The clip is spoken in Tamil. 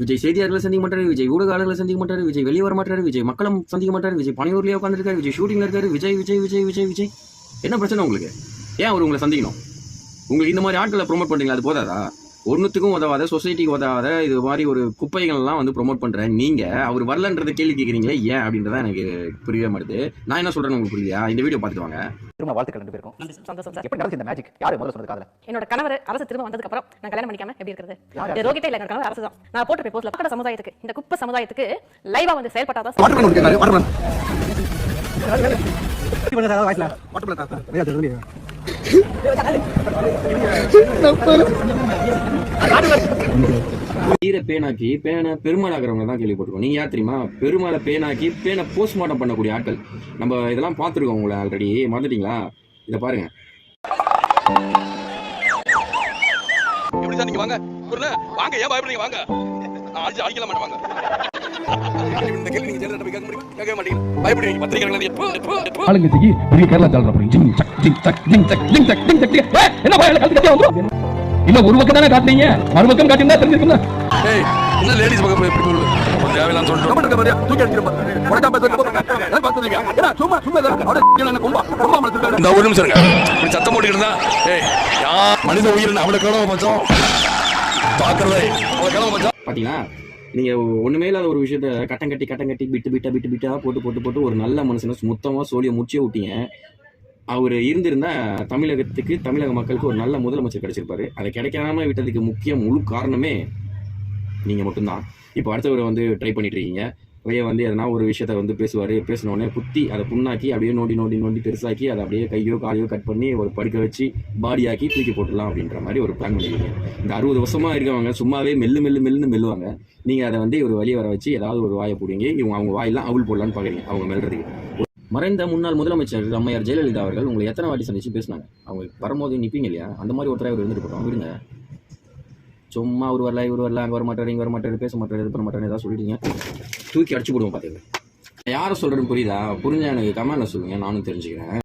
விஜய் செய்தியாளர்களை சந்திக்க மாட்டாரு, விஜய் ஊடகங்களை சந்திக்க மாட்டாரு, விஜய் வெளியே வர மாட்டாரு, விஜய் மக்களும் சந்திக்க மாட்டாரு, விஜய் பணியூர்லயே உட்காந்துருக்காரு, விஜய் ஷூட்டிங்ல இருக்காரு, விஜய் விஜய் விஜய் விஜய் விஜய். என்ன பிரச்சனை உங்களுக்கு? ஏன் அவர் உங்களை சந்திக்கணும்? உங்களுக்கு இந்த மாதிரி ஆட்களை ப்ரொமோட் பண்றீங்களா? அது போதாதா? ஒன்றுத்துக்கும் உதவாத, சொசைட்டிக்கு உதவாத இது மாதிரி ஒரு குப்பைகள்லாம் வந்து ப்ரொமோட் பண்றேன். நீங்க அவர் வரலன்றதை கேள்வி கேட்குறீங்களே ஏன் அப்படின்றத எனக்கு புரியவே மாட்டுது. நான் என்ன சொல்றேன்னு உங்களுக்கு புரியலையா? இந்த வீடியோ பார்த்துட்டு வாங்க. திரும்ப வாழ்த்துக்கள் ரெண்டு பேருக்கும். சந்தோஷம் சார். எப்படி நடந்துச்சு இந்த மேஜிக்? யாரு முதல்ல சொன்னது காதல? என்னோட கணவர் அரசு திரும்ப வந்ததுக்கு அப்புறம் நான் கல்யாணம் பண்ணிக்காம எப்படி இருக்கிறது? ரோகிட்டே இல்ல, என்னோட கணவர் அரசு தான். நான் போட்டு போஸ்ட்ல பக்கட சமுதாயத்துக்கு, இந்த குப்பை சமுதாயத்துக்கு லைவா வந்து செயல்பட்டாதான் ஈர பேனாக்கி பேனை பெருமாளாகிறவங்க தான் கேள்விப்பட்டிருக்கோம். நீங்க யார் தெரியுமா? பெருமாளை பேனாக்கி பேனை போஸ்ட்மார்ட்டம் பண்ணக்கூடிய ஆட்கள். நம்ம இதெல்லாம் பார்த்துருக்கோம். உங்களை ஆல்ரெடி மறந்துட்டீங்களா? இதை பாருங்க. நீங்க வாங்க வாங்க, ஏன் பயப்படுறீங்க? வாங்க, நான் அடிக்கல மாட்டேன். வாங்க, இந்த கேள்வி நீங்க ஜெயில போய் கேட்க முடியுமா? கேட்க மாட்டீங்க. பயப்படுறீங்க. பத்திரிகைகள் எப்போ ஆளுங்கட்சிக்கு பெரிய கேரளா சால்றா போறீங்க. ஜிங் சக் ஜிங் சக் ஜிங் சக் ஜிங் சக் ஜிங் சக். என்ன பயல கல்தி கட்டியா வந்து? இல்ல ஒரு பக்கம் தானே காட்டுறீங்க, மறுபக்கம் காட்டினா தெரிஞ்சிருக்கும்ல. ஏய், என்ன லேடிஸ் பக்கம் போய் எப்படி போறது? தேவையில்லாம் சொல்றோம். கமெண்ட் கமெண்ட் தூக்கி அடிச்சிரமா. உடனே பாத்து பாத்துறீங்க. ஏடா சும்மா சும்மா அவட என்ன கொம்பா மறந்துட்டாரு. இந்த ஒரு நிமிஷம் இருங்க. இப்படி சத்தம் போட்டுட்டு இருந்தா ஏய் யா மனித உயிர் அவள கலவ மச்சான். பாக்குறதே அவள கலவ மச்சான். பாத்தீங்களா? நீங்க ஒண்ணுமே இல்லாத ஒரு விஷயத்த கட்டம் கட்டி பிட்டா போட்டு ஒரு நல்ல மனுஷனை மொத்தமா சோழியை முடிச்சே விட்டீங்க. அவர் இருந்திருந்தா தமிழகத்துக்கு, தமிழக மக்களுக்கு ஒரு நல்ல முதலமைச்சர் கிடைச்சிருப்பாரு. அதை கிடைக்காம விட்டதுக்கு முழு காரணமே நீங்க மட்டும்தான். இப்போ அடுத்தவரை வந்து ட்ரை பண்ணிட்டு இருக்கீங்க. வெளியே வந்து எதனா ஒரு விஷயத்த வந்து பேசுவார். பேசினோடனே குத்தி அதை புண்ணாக்கி அப்படியே நோண்டி பெருசாக்கி அதை அப்படியே கையோ காலையோ கட் பண்ணி ஒரு படுக்க வச்சு பாடியாக்கி தூக்கி போட்டுடலாம் அப்படின்ற மாதிரி ஒரு பிளான் பண்ணிருக்கீங்க. இந்த 60 வருஷமா இருக்கவங்க சும்மாவே மெல்லுன்னு மெல்லுவாங்க. நீங்க அதை வந்து ஒரு வழி வர வச்சு ஏதாவது ஒரு வாயை போடுவீங்க. இவங்க அவங்க வாயெல்லாம் அவுள் போடலான்னு பார்க்குறீங்க அவங்க மெல்றதுக்கு. மறைந்த முன்னாள் முதலமைச்சர் அம்மையார் ஜெயலலிதா அவர்கள் உங்களை எத்தனை வாட்டி சந்திச்சு பேசினாங்க? அவங்க வரும்போது நிற்பீங்க இல்லையா? அந்த மாதிரி ஒருத்தரை அவர் இருந்துட்டு போட்டோம். விடுங்க, சும்மா அவர் வரல இவர் வரல, அங்கே வர மாட்டார், இங்கே வர மாட்டார், பேச மாட்டார், இது பண்ண மாட்டார், ஏதாவது சொல்லிட்டீங்க தூக்கி அடிச்சு போடுவோம். பார்த்துங்க, யாரை சொல்கிறேன்னு புரியுதா? புரிஞ்சா எனக்கு கமெண்ட்ல சொல்லுங்க, நானும் தெரிஞ்சுக்கிறேன்.